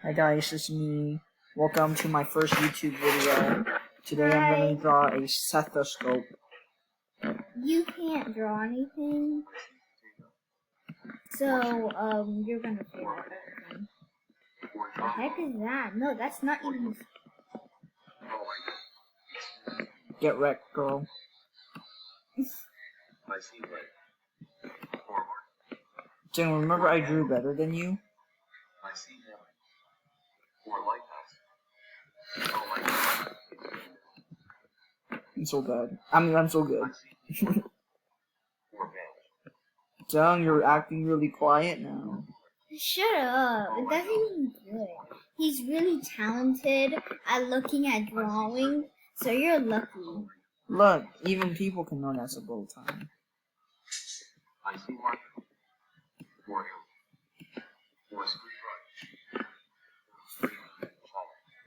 Hi guys, it's me. Welcome to my first YouTube video. Today I'm going to draw a stethoscope. You can't draw anything. So, you're gonna fail everything. The heck is that? No, that's not even... Get wrecked, girl. Jing, remember I drew better than you? I'm so bad. I'm so good. Jung, you're acting really quiet now. Shut up. It doesn't even good. He's really talented at looking at drawing, so you're lucky. Look, even people can know that's a bow tie.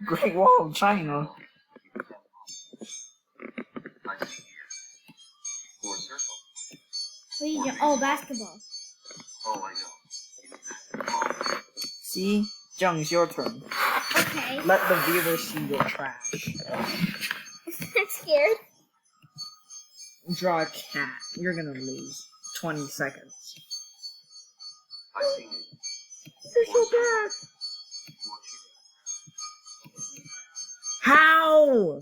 Great Wall of China. What are you doing? Oh, basketball. See? Jung, it's your turn. Okay. Let the viewers see your trash. I'm scared. Draw a cat. You're gonna lose. 20 seconds. You're so bad. How?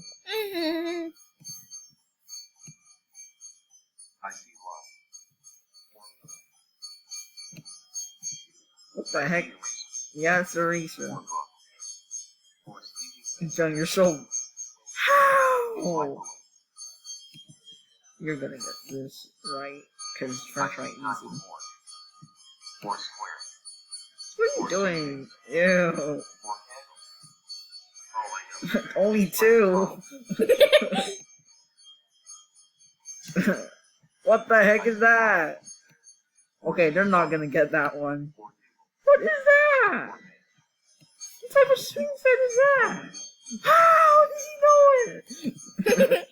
What the heck? Yeah, it's eraser. Jung, you're so... How? You're gonna get this right, because French right easy. What are you doing? Ew. Only 2. What the heck is that? Okay, they're not gonna get that one. What is that? What type of swing set is that? How does he know it?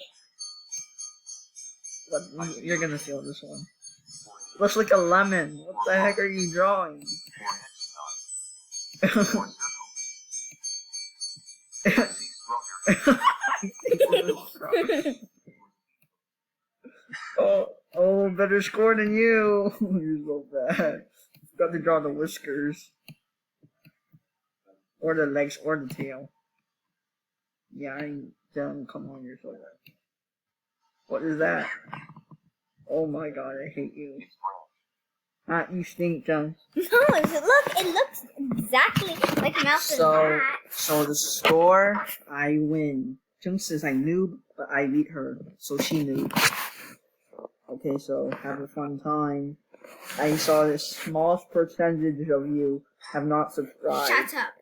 But you're gonna feel this one. Looks like a lemon. What the heck are you drawing? Oh, better score than you. You're so bad. Got to draw the whiskers. Or the legs or the tail. Yeah, come on, you're so bad. What is that? Oh my god, I hate you. You stink, Jung. No, it looks exactly like Mouse and Cat. So the score, I win. Jung says I noob, but I beat her, so she noob. Okay, so have a fun time. I saw the smallest percentage of you have not subscribed. Shut up.